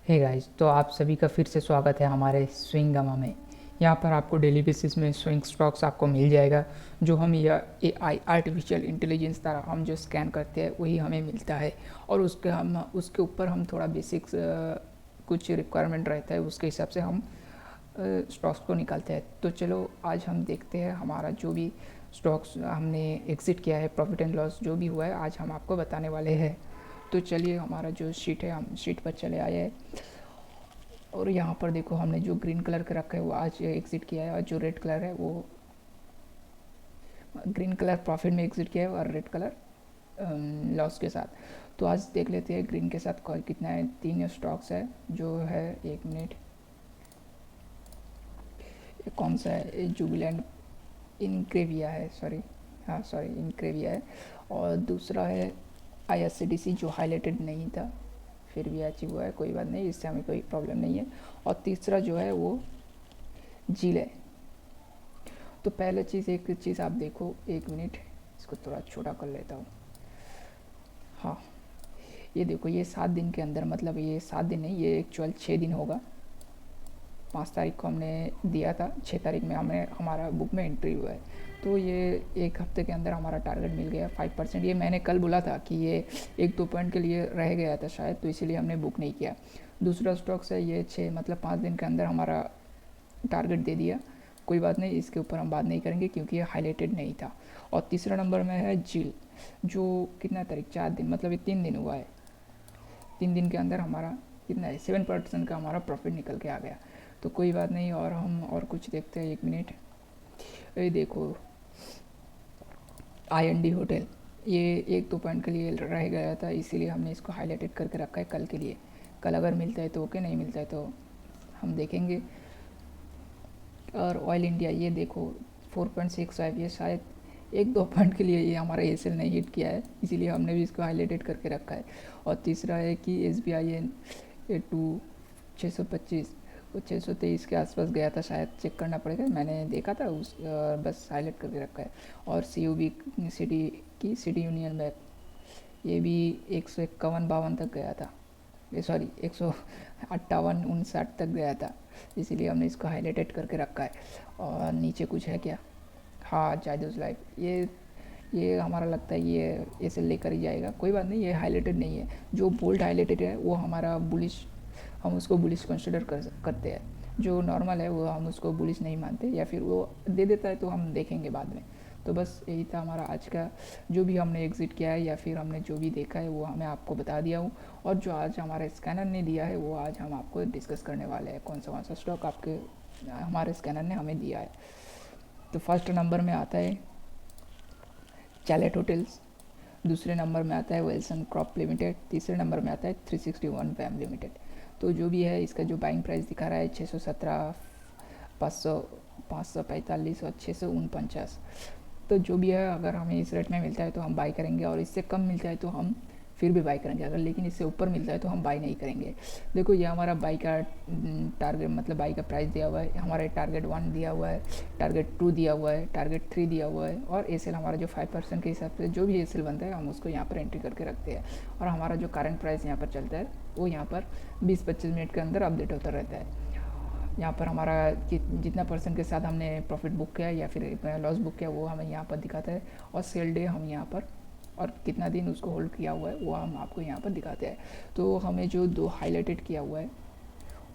Hey guys, तो आप सभी का फिर से स्वागत है हमारे स्विंगमा में। यहाँ पर आपको डेली बेसिस में स्विंग स्टॉक्स आपको मिल जाएगा। जो हम या एआई आर्टिफिशियल इंटेलिजेंस द्वारा हम जो स्कैन करते हैं वही हमें मिलता है। और उसके ऊपर हम थोड़ा बेसिक्स कुछ रिक्वायरमेंट रहता है, उसके हिसाब से हम स्टॉक्स को निकालते हैं। तो चलो आज हम देखते हैं हमारा जो भी स्टॉक्स हमने एग्जिट किया है, प्रॉफिट एंड लॉस जो भी हुआ है आज हम आपको बताने वाले हैं। तो चलिए हमारा जो शीट है हम शीट पर चले आए हैं। और यहाँ पर देखो हमने जो ग्रीन कलर का रखा है वो आज एग्जिट किया है, और जो रेड कलर है वो ग्रीन कलर प्रॉफिट में एग्जिट किया है और रेड कलर लॉस के साथ। तो आज देख लेते हैं ग्रीन के साथ कितना है। 3 स्टॉक्स है जो है, 1 मिनट, कौन सा है, जुबिलेंट इनक्रेविया है, सॉरी, हाँ सॉरी इनक्रेविया है। और दूसरा है IRCTC जो हाईलाइटेड नहीं था, फिर भी अचीव हुआ है, कोई बात नहीं, इससे हमें कोई प्रॉब्लम नहीं है। और तीसरा जो है वो झील है। तो पहले चीज़, एक चीज़ आप देखो, 1 मिनट, इसको थोड़ा छोटा कर लेता हूँ। हाँ, ये देखो, ये 7 दिन के अंदर, मतलब ये 7 दिन नहीं, ये एक्चुअल 6 दिन होगा। 5 तारीख को हमने दिया था, 6 तारीख में हमें हमारा बुक में एंट्री हुआ है। तो ये 1 हफ्ते के अंदर हमारा टारगेट मिल गया 5%। ये मैंने कल बोला था कि ये 1-2 पॉइंट के लिए रह गया था शायद, तो इसीलिए हमने बुक नहीं किया। दूसरा स्टॉक्स है ये 6, मतलब 5 दिन के अंदर हमारा टारगेट दे दिया। कोई बात नहीं, इसके ऊपर हम बात नहीं करेंगे क्योंकि ये हाईलाइटेड नहीं था। और तीसरा नंबर में है झील, जो कितना तारीख, 4 दिन, मतलब ये 3 दिन हुआ है। 3 दिन के अंदर हमारा कितना है, 7% का हमारा प्रॉफिट निकल के आ गया। तो कोई बात नहीं, और हम और कुछ देखते हैं। 1 मिनट, ये देखो, IND होटल, ये 1-2 पॉइंट के लिए रह गया था, इसीलिए हमने इसको हाईलाइटेड करके रखा है कल के लिए। कल अगर मिलता है तो ओके, नहीं मिलता है तो हम देखेंगे। और ऑयल इंडिया, ये देखो 4.65, ये शायद 1-2 पॉइंट के लिए ये हमारा एसएल नहीं हिट किया है, इसीलिए हमने भी इसको हाईलाइटेड करके रखा है। और तीसरा है कि SBIN A2 625, वो 623 के आसपास गया था शायद, चेक करना पड़ेगा, मैंने देखा था उस बस हाईलाइट करके रखा है। और CUB सिटी की सिटी यूनियन बैंक, ये भी 151-52 तक गया था, ये सॉरी 158-59 तक गया था, इसीलिए हमने इसको हाईलाइटेड करके रखा है। और नीचे कुछ है क्या, हाँ, जायदूस लाइफ, ये हमारा लगता है ये ऐसे लेकर ही जाएगा। कोई बात नहीं, ये हाईलाइटेड नहीं है। जो बोल्ड हाईलाइटेड है वो हमारा बुलिश, हम उसको बुलिश कंसिडर करते हैं। जो नॉर्मल है वो हम उसको बुलिश नहीं मानते, या फिर वो दे देता है तो हम देखेंगे बाद में। तो बस यही था हमारा आज का, जो भी हमने एग्ज़िट किया है या फिर हमने जो भी देखा है वो हमें आपको बता दिया हूँ। और जो आज हमारे स्कैनर ने दिया है वो आज हम आपको डिस्कस करने वाले हैं, कौन सा स्टॉक आपके हमारे स्कैनर ने हमें दिया है। तो फर्स्ट नंबर में आता है चैलेट होटल्स, दूसरे नंबर में आता है विल्सन क्रॉप लिमिटेड, तीसरे नंबर में आता है 361 वैम लिमिटेड। तो जो भी है, इसका जो बाइंग प्राइस दिखा रहा है 617, 500, 545 और 649। तो जो भी है, अगर हमें इस रेट में मिलता है तो हम बाई करेंगे, और इससे कम मिलता है तो हम फिर भी बाई करेंगे, अगर लेकिन इससे ऊपर मिलता है तो हम बाई नहीं करेंगे। देखो, ये हमारा बाई का टारगेट, मतलब बाई का प्राइस दिया हुआ है, हमारे टारगेट 1 दिया हुआ है, टारगेट 2 दिया हुआ है, टारगेट 3 दिया हुआ है, और एसएल हमारा जो 5% के हिसाब से जो भी एसएल बनता है हम उसको यहाँ पर एंट्री करके रखते हैं। और हमारा जो करंट प्राइस यहाँ पर चलता है वो यहाँ पर 20-25 मिनट के अंदर अपडेट होता रहता है। यहाँ पर हमारा जितना परसेंट के साथ हमने प्रॉफिट बुक किया या फिर लॉस बुक किया वो हमें यहाँ पर दिखाता है, और सेल डे हम यहाँ पर, और कितना दिन उसको होल्ड किया हुआ है वो हम आपको यहाँ पर दिखाते हैं। तो हमें जो दो हाईलाइटेड किया हुआ है,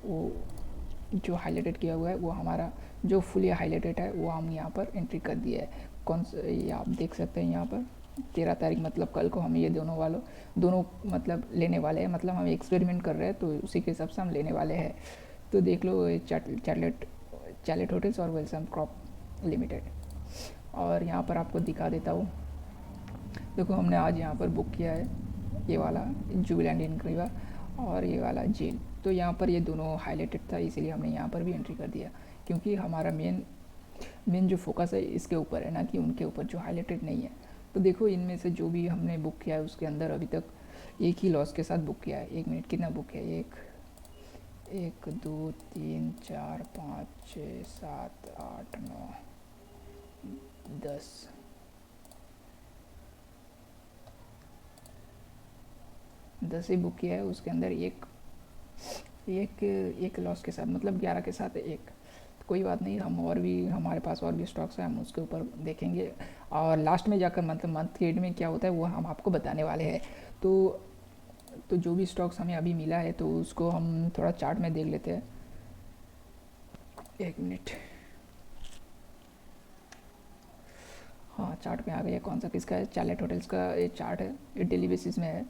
वो जो हाईलाइटेड किया हुआ है वो हमारा जो फुली हाईलाइटेड है वो हम यहाँ पर एंट्री कर दिया है। कौन सा, ये आप देख सकते हैं यहाँ पर 13 तारीख, मतलब कल को हम ये दोनों मतलब लेने वाले हैं, मतलब हम एक्सपेरिमेंट कर रहे हैं तो उसी के हिसाब से हम लेने वाले हैं। तो देख लो, चैलेट होटल्स और विल्सन क्रॉप लिमिटेड। और यहाँ पर आपको दिखा देता हूँ, देखो हमने आज यहाँ पर बुक किया है ये वाला जुबिलेंट इनक्रीवा और ये वाला जेल। तो यहाँ पर ये दोनों हाईलाइटेड था, इसीलिए हमने यहाँ पर भी एंट्री कर दिया, क्योंकि हमारा मेन जो फोकस है इसके ऊपर है, ना कि उनके ऊपर जो हाईलाइटेड नहीं है। तो देखो, इनमें से जो भी हमने बुक किया है उसके अंदर अभी तक एक ही लॉस के साथ बुक किया है। 1 मिनट, कितना बुक किया है, 1, 2, 3, 4, 5, 6, 7, 8, 9, 10, 10 ही बुक किया है। उसके अंदर एक एक एक लॉस के साथ, मतलब 11 के साथ एक। कोई बात नहीं, हम और भी, हमारे पास और भी स्टॉक्स हैं, हम उसके ऊपर देखेंगे और लास्ट में जाकर मतलब मंथ के एंड में क्या होता है वो हम आपको बताने वाले हैं। तो जो भी स्टॉक्स हमें अभी मिला है तो उसको हम थोड़ा चार्ट में देख लेते हैं। एक मिनट। हाँ, चार्ट में आ गया। कौन सा किसका है? चार्लेट होटल्स का ये चार्ट है, ये डेली बेसिस में है।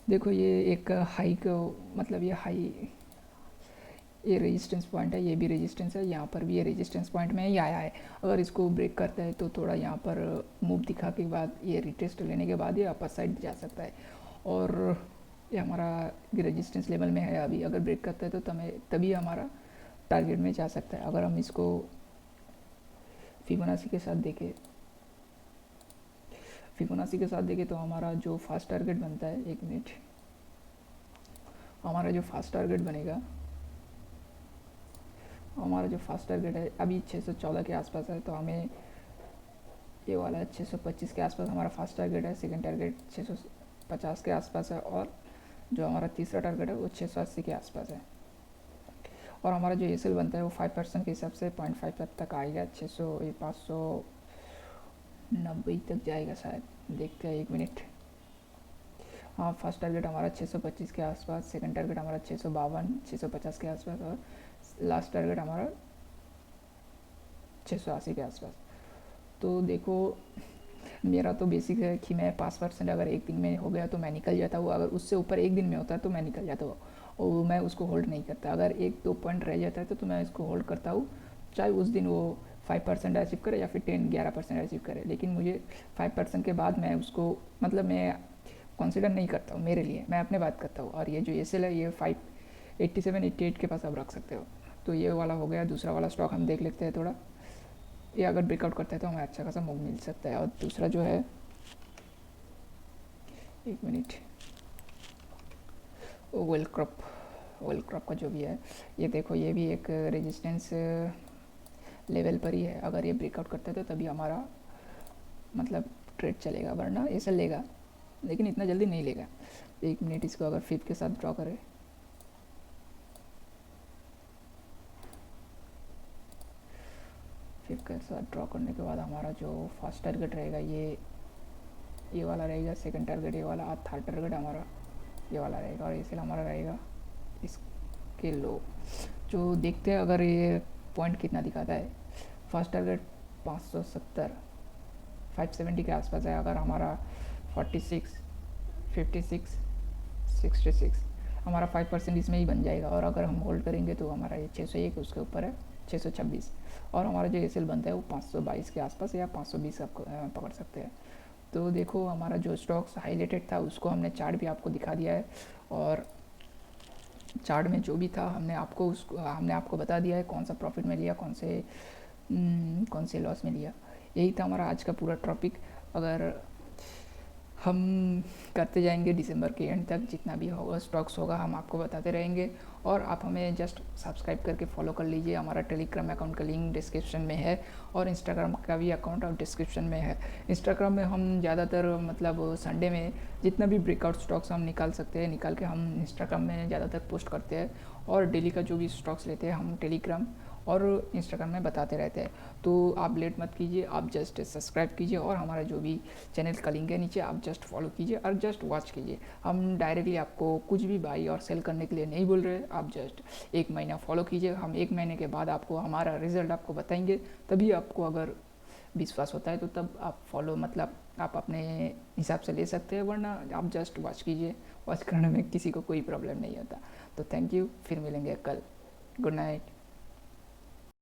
देखो ये एक हाई को, मतलब ये हाई, ये रेजिस्टेंस पॉइंट है, ये भी रेजिस्टेंस है, यहाँ पर भी ये रेजिस्टेंस पॉइंट में ही आया है। अगर इसको ब्रेक करता है तो थोड़ा यहाँ पर मूव दिखा के बाद ये रिटेस्ट लेने के बाद ये अपर साइड जा सकता है। और ये हमारा रेजिस्टेंस लेवल में है अभी, अगर ब्रेक करता है तो तभी हमारा टारगेट में जा सकता है। अगर हम इसको फिबोनाची के साथ देखें तो हमारा जो फास्ट टारगेट बनता है, एक मिनट, हमारा जो फास्ट टारगेट बनेगा, हमारा जो फास्ट टारगेट है अभी 614 के आसपास है, तो हमें ये वाला है 625 के आसपास हमारा फास्ट टारगेट है। सेकंड टारगेट 650 के आसपास है, और जो हमारा तीसरा टारगेट है वो 680 के आसपास है। और हमारा जो एसएल बनता है वो 5% के हिसाब से 0.5 तक आएगा, 590 तक जाएगा शायद, देखते हैं एक मिनट। हाँ, फर्स्ट टारगेट हमारा 625 के आसपास, सेकंड टारगेट हमारा 652 650 के आसपास, और लास्ट टारगेट हमारा 680 के आसपास। तो देखो, मेरा तो बेसिक है कि मैं 5% अगर एक दिन में हो गया तो मैं निकल जाता हूँ, अगर उससे ऊपर एक दिन में होता है तो मैं निकल जाता हूँ, और मैं उसको होल्ड नहीं करता। अगर 1-2 पॉइंट रह जाता है तो मैं इसको होल्ड करता हूँ, चाहे उस दिन वो 5% अचीव करे या फिर 10-11% अचीव करे, लेकिन मुझे 5% के बाद मैं उसको, मतलब मैं कंसिडर नहीं करता हूँ मेरे लिए, मैं अपने बात करता हूँ। और ये जो एसएल है ये 587-88 के पास आप रख सकते हो। तो ये वाला हो गया। दूसरा वाला स्टॉक हम देख लेते हैं थोड़ा, ये अगर ब्रेकआउट करता है तो हमें अच्छा खासा मूव मिल सकता है। और दूसरा जो है, एक मिनट, ऑयल क्रॉप का जो भी है, ये देखो ये भी एक रेजिस्टेंस लेवल पर ही है। अगर ये ब्रेकआउट करता है तो तभी हमारा मतलब ट्रेड चलेगा, वरना ऐसा लेगा, लेकिन इतना जल्दी नहीं लेगा। एक मिनट, इसको अगर फिफ्थ के साथ ड्रॉ करें, फिफ्थ के साथ ड्रॉ करने के बाद हमारा जो फर्स्ट टारगेट रहेगा ये वाला रहेगा, सेकंड टारगेट ये वाला, और थर्ड टारगेट हमारा ये वाला रहेगा, और इसलिए हमारा रहेगा इसके लो। जो देखते हैं अगर ये पॉइंट कितना दिखाता है। फर्स्ट टारगेट 570 570 के आसपास है। अगर हमारा 46 56 66 हमारा 5% इसमें ही बन जाएगा, और अगर हम होल्ड करेंगे तो हमारा ये 601 उसके ऊपर है, 626। और हमारा जो एसएल बनता है वो 522 के आसपास या 520 आप पकड़ सकते हैं। तो देखो, हमारा जो स्टॉक्स हाईलाइटेड था उसको हमने चार्ट भी आपको दिखा दिया है, और चार्ट में जो भी था हमने आपको बता दिया है कौन सा प्रॉफिट में लिया, कौन से लॉस में लिया। यही था हमारा आज का पूरा टॉपिक। अगर हम करते जाएंगे दिसंबर के एंड तक, जितना भी होगा स्टॉक्स होगा हम आपको बताते रहेंगे। और आप हमें जस्ट सब्सक्राइब करके फॉलो कर लीजिए। हमारा टेलीग्राम अकाउंट का लिंक डिस्क्रिप्शन में है, और इंस्टाग्राम का भी अकाउंट और डिस्क्रिप्शन में है। इंस्टाग्राम में हम ज़्यादातर मतलब संडे में जितना भी ब्रेकआउट स्टॉक्स हम निकाल सकते हैं, निकाल के हम इंस्टाग्राम में ज़्यादातर पोस्ट करते हैं, और डेली का जो भी स्टॉक्स लेते हैं हम टेलीग्राम और इंस्टाग्राम में बताते रहते हैं। तो आप लेट मत कीजिए, आप जस्ट सब्सक्राइब कीजिए, और हमारा जो भी चैनल का लिंक है नीचे, आप जस्ट फॉलो कीजिए और जस्ट वॉच कीजिए। हम डायरेक्टली आपको कुछ भी बाई और सेल करने के लिए नहीं बोल रहे, आप जस्ट 1 महीना फॉलो कीजिए। हम 1 महीने के बाद आपको हमारा रिजल्ट आपको बताएंगे, तभी आपको अगर विश्वास होता है तो तब आप फॉलो, मतलब आप अपने हिसाब से ले सकते हैं, वरना आप जस्ट वॉच कीजिए। वॉच करने में किसी को कोई प्रॉब्लम नहीं होता। तो थैंक यू, फिर मिलेंगे कल। Good night.